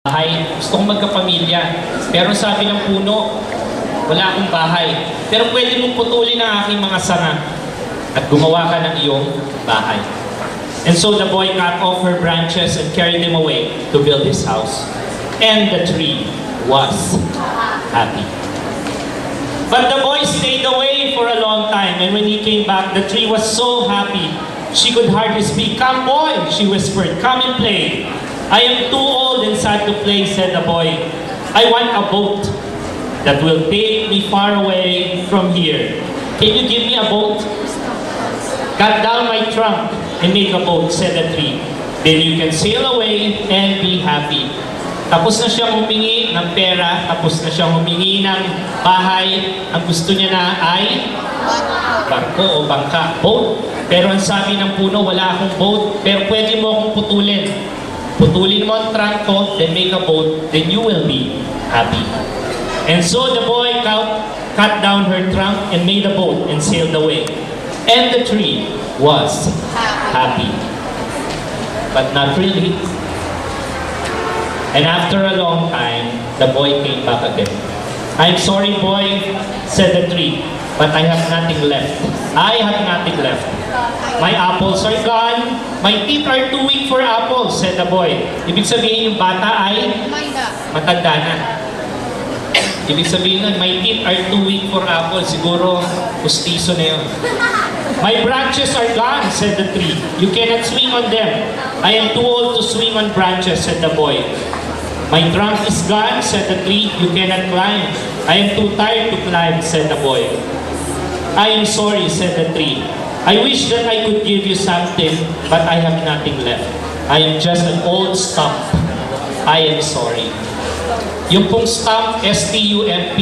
bahay. Gusto kong magkapamilya. Pero sabi ng puno, wala akong bahay. Pero pwede mong putulin ang aking mga sanga at gumawa ka ng iyong bahay. And so the boy cut off her branches and carried them away to build his house. And the tree was happy. But the boy stayed away for a long time, and when he came back, the tree was so happy she could hardly speak. "Come, boy," she whispered, "come and play." "I am too old and sad to play," said the boy. "I want a boat that will take me far away from here. Can you give me a boat?" "Cut down my trunk and make a boat," said the tree. "Then you can sail away and be happy." Tapos na siyang humingi ng pera, tapos na siyang humingi ng bahay. Ang gusto niya na ay barko o bangka, boat. Pero ang sabi ng puno, wala akong boat, pero pwede mo akong putulin. Putulin mo ang trunk ko, then make a boat, then you will be happy. And so the boy cut down her trunk and made a boat and sailed away. And the tree was happy. But not really. And after a long time, the boy came back again. "I'm sorry, boy," said the tree, "but I have nothing left. I have nothing left. My apples are gone. My teeth are too weak for apples," said the boy. Ibig sabihin yung bata ay matanda na. Ibig sabihin nun, my teeth are too weak for apples. Siguro, pustiso na yun. "My branches are gone," said the tree. "You cannot swing on them. I am too old to swing on branches," said the boy. "My trunk is gone," said the tree. "You cannot climb. I am too tired to climb," said the boy. "I am sorry," said the tree. "I wish that I could give you something, but I have nothing left. I am just an old stump. I am sorry." Yung pong stump, S-T-U-M-P,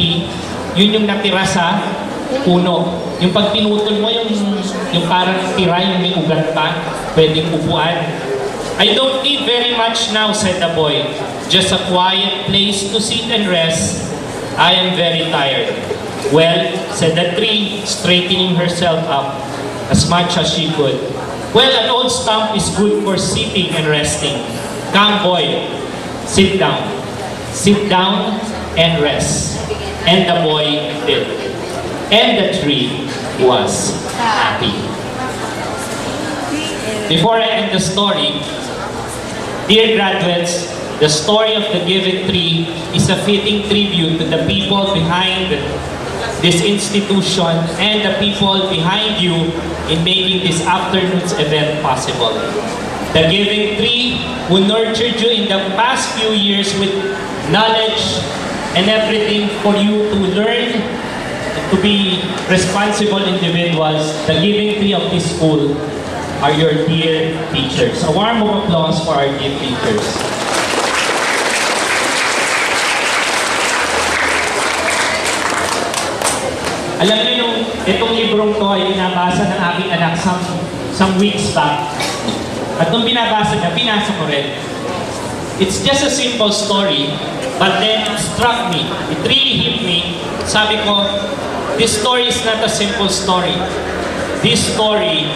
yun yung natira sa puno. Yung pag pinutol mo, yung parang tira, yung may ugat pa, pwedeng upuan. "I don't need very much now," said the boy. "Just a quiet place to sit and rest. I am very tired." "Well," said the tree, straightening herself up as much as she could. "Well, an old stump is good for sitting and resting. Come, boy, sit down. Sit down and rest." And the boy did. And the tree was happy. Before I end the story, dear graduates, the story of the Giving Tree is a fitting tribute to the people behind this institution and the people behind you in making this afternoon's event possible. The Giving Tree who nurtured you in the past few years with knowledge and everything for you to learn to be responsible individuals. The Giving Tree of this school are your dear teachers. A warm applause for our dear teachers. Alam niyo itong librong to ay binabasa ng aking anak some weeks back. At nung binabasa niya, pinasa ko rin. It's just a simple story, but then it struck me. It really hit me. Sabi ko, this story is not a simple story. This story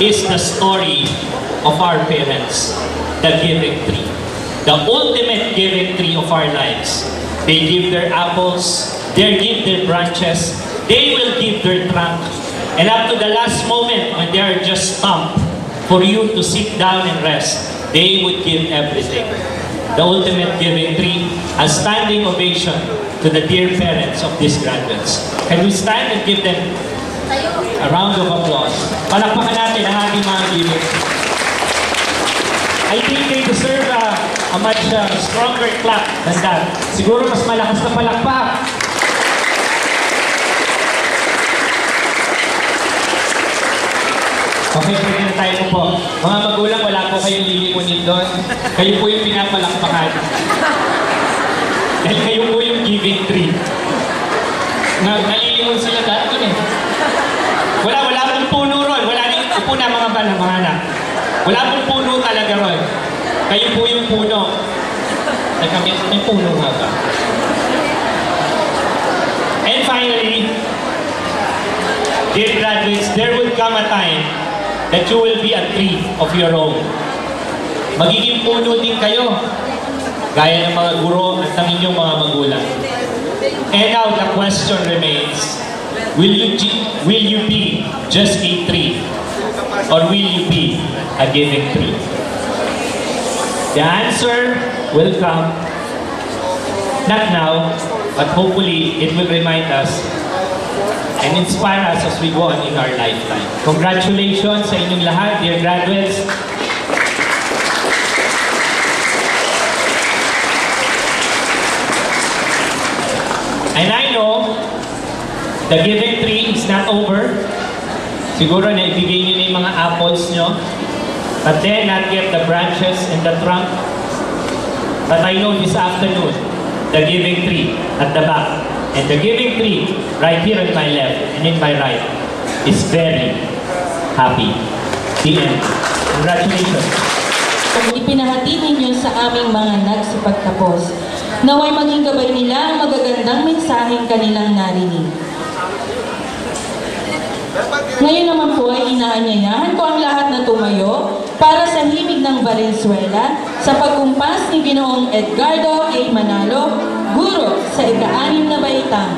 is the story of our parents, the Giving Tree. The ultimate Giving Tree of our lives. They give their apples, they give their branches, they will give their trunk, and up to the last moment when they are just stumped for you to sit down and rest, they would give everything. The ultimate Giving Tree, a standing ovation to the dear parents of these graduates. Can we stand and give them a round of applause? Palakpakan natin ang ating mga giving. I think they deserve a much stronger clap than that. Siguro mas malakas na palakpak. Okay, pwede na tayo po. Mga magulang, wala po kayong lilimunin doon. Kayo po yung pinapalakpakan. Dahil kayo po yung Giving Tree. Nalilimon sila dahil doon eh. Wala pong puno ron. Wala nang upo na mga anak. Wala pong puno talaga ron. Kayo po yung puno. May puno nga ba? And finally, dear graduates, there will come a time that you will be a tree of your own. Magiging puno din kayo. gaya ng mga guro at ng inyong mga magulang. And now the question remains, will you be just a tree? Or will you be a giving tree? The answer will come, not now, but hopefully it will remind us and inspire us as we go on in our lifetime. Congratulations sa inyong lahat, dear graduates. And I know the giving tree is not over. Siguro na ibigay nyo na yung mga apples nyo, but then not get the branches and the trunk. But I know this afternoon, the giving tree at the back, and the giving tree right here on my left and in my right is very happy. The end. Congratulations. Ipinahati ninyo sa aming mga nagsipagtapos, naway maging gabay nila ang magagandang mensaheng kanilang narinig. Ngayon naman po ay inaanyayahan ko ang lahat na tumayo para sa himig ng Valenzuela sa pagkumpas ni Ginoong Edgardo A. Manalo, guro sa ika-6 na baitang.